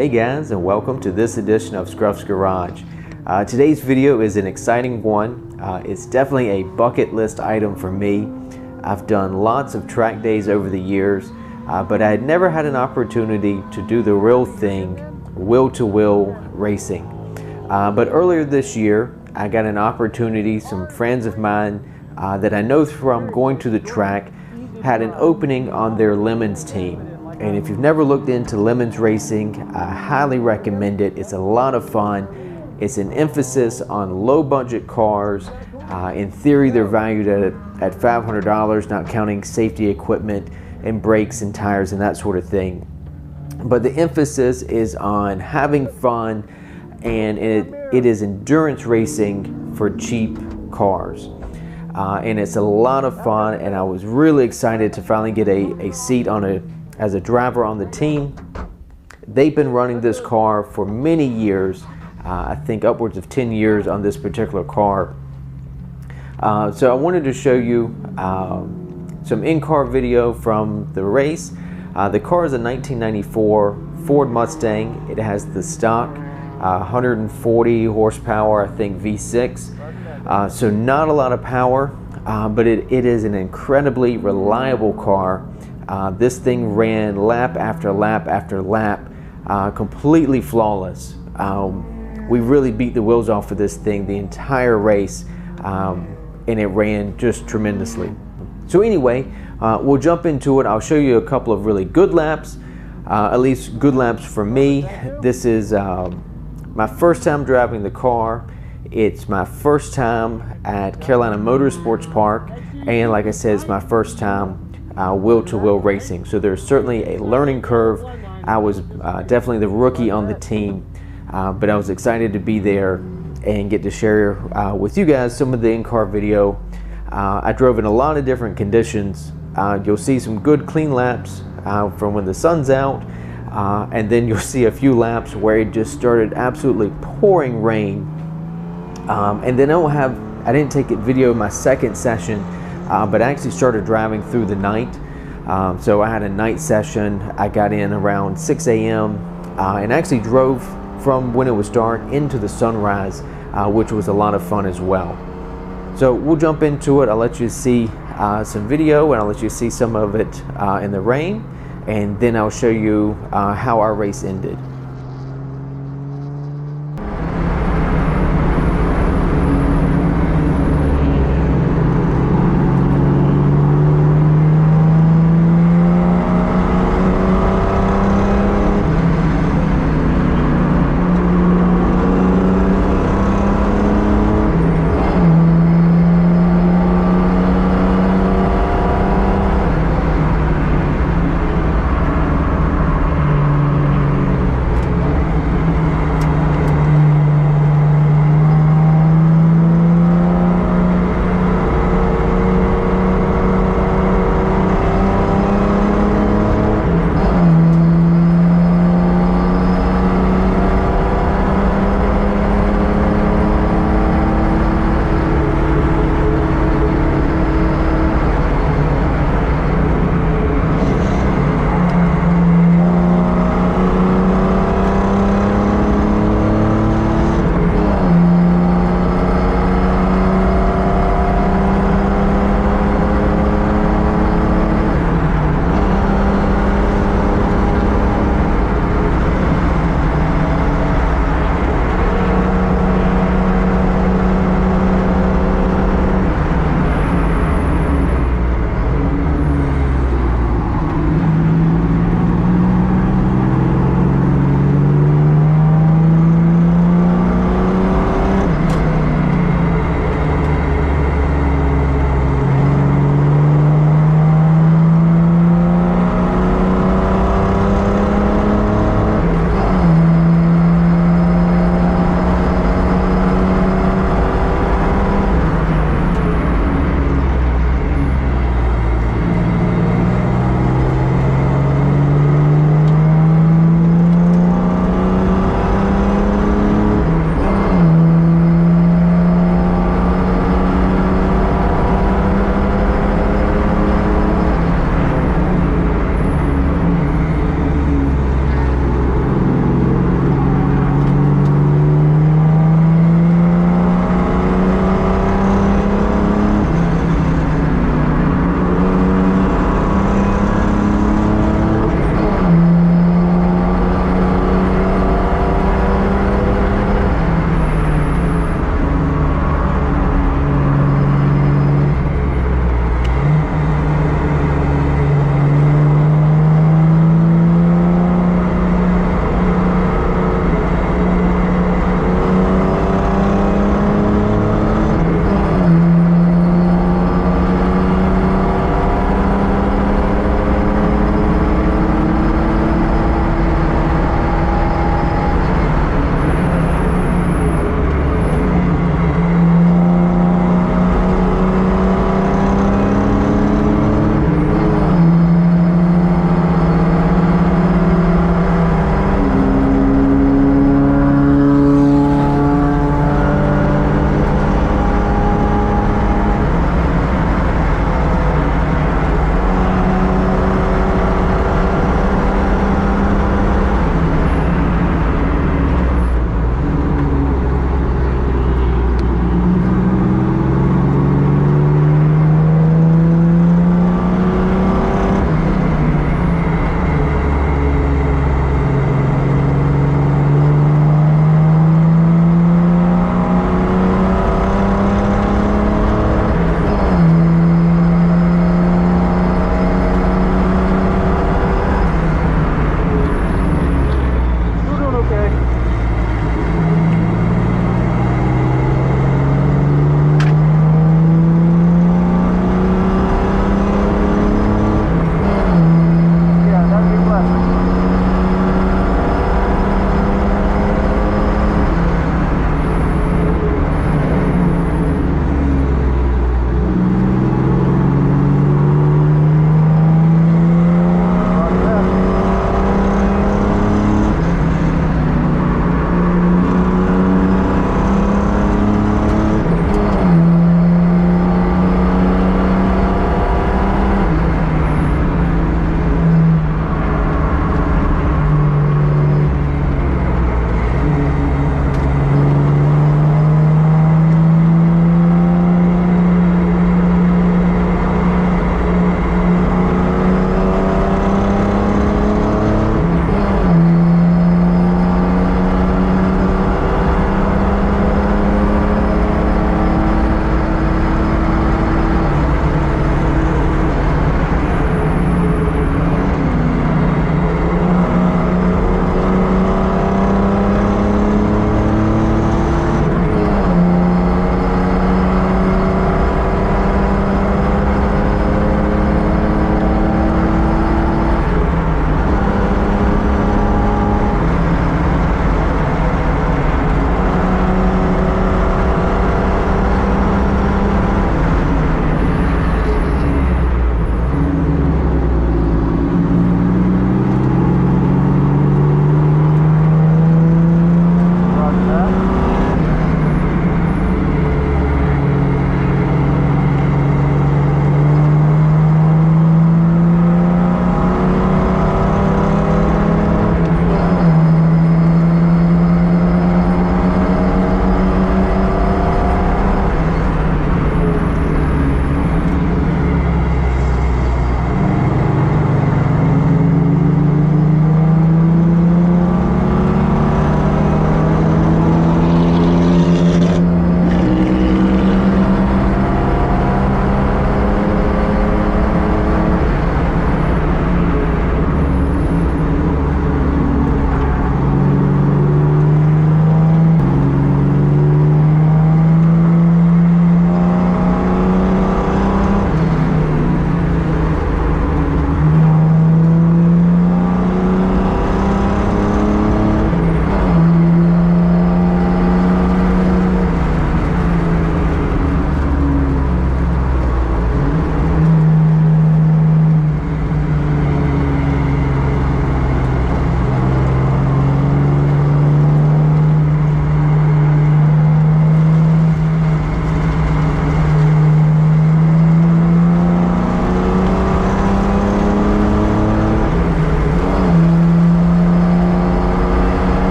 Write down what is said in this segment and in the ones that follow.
Hey guys, and welcome to this edition of Scruff's Garage. Today's video is an exciting one. It's definitely a bucket list item for me. I've done lots of track days over the years, but I had never had an opportunity to do the real thing, wheel-to-wheel racing. But earlier this year, I got an opportunity. Some friends of mine that I know from going to the track had an opening on their Lemons team. And if you've never looked into Lemons racing, I highly recommend it. It's a lot of fun. It's an emphasis on low budget cars. In theory, they're valued at $500, not counting safety equipment and brakes and tires and that sort of thing. But the emphasis is on having fun, and it is endurance racing for cheap cars. And it's a lot of fun, and I was really excited to finally get a seat as a driver on the team. They've been running this car for many years, I think upwards of 10 years on this particular car. So I wanted to show you some in-car video from the race. The car is a 1994 Ford Mustang. It has the stock 140 horsepower, I think V6. So not a lot of power, but it is an incredibly reliable car. This thing ran lap after lap after lap, completely flawless. We really beat the wheels off of this thing the entire race, and it ran just tremendously. So anyway, we'll jump into it. I'll show you a couple of really good laps, at least good laps for me. This is my first time driving the car. It's my first time at Carolina Motorsports Park, and like I said, it's my first time wheel-to-wheel racing. So there's certainly a learning curve. I was definitely the rookie on the team, but I was excited to be there and get to share with you guys some of the in-car video. I drove in a lot of different conditions. You'll see some good clean laps from when the sun's out, and then you'll see a few laps where it just started absolutely pouring rain. And then I didn't take a video of my second session, but I actually started driving through the night. So I had a night session. I got in around 6 a.m. And actually drove from when it was dark into the sunrise, which was a lot of fun as well. So we'll jump into it. I'll let you see some video, and I'll let you see some of it in the rain, and then I'll show you how our race ended.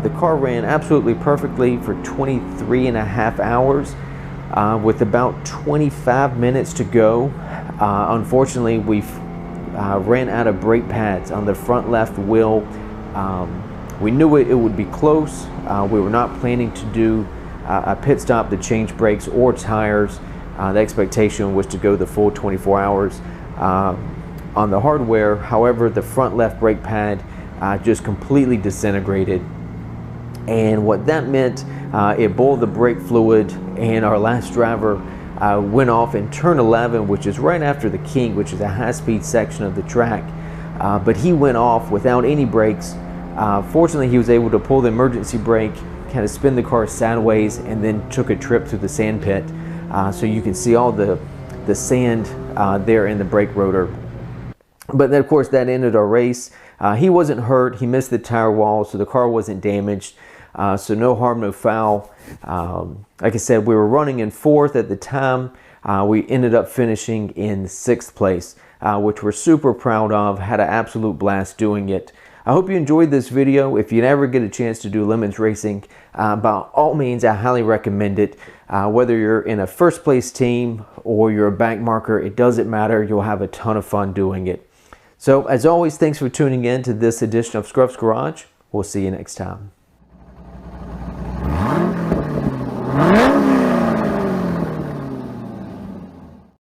The car ran absolutely perfectly for 23.5 hours with about 25 minutes to go. Unfortunately, we ran out of brake pads on the front left wheel. We knew it would be close. We were not planning to do a pit stop to change brakes or tires. The expectation was to go the full 24 hours on the hardware. However, the front left brake pad just completely disintegrated, and what that meant, it boiled the brake fluid, and our last driver went off in turn 11, which is right after the King, which is a high-speed section of the track, but he went off without any brakes. Fortunately, he was able to pull the emergency brake, kind of spin the car sideways, and then took a trip through the sand pit. So you can see all the sand there in the brake rotor. But then, of course, that ended our race. He wasn't hurt. He missed the tire wall, so the car wasn't damaged. So no harm, no foul. Like I said, we were running in 4th at the time. We ended up finishing in 6th place, which we're super proud of. Had an absolute blast doing it. I hope you enjoyed this video. If you ever get a chance to do Lemons racing, by all means, I highly recommend it. Whether you're in a first place team or you're a back marker, it doesn't matter. You'll have a ton of fun doing it. So, as always, thanks for tuning in to this edition of Scruff's Garage. We'll see you next time.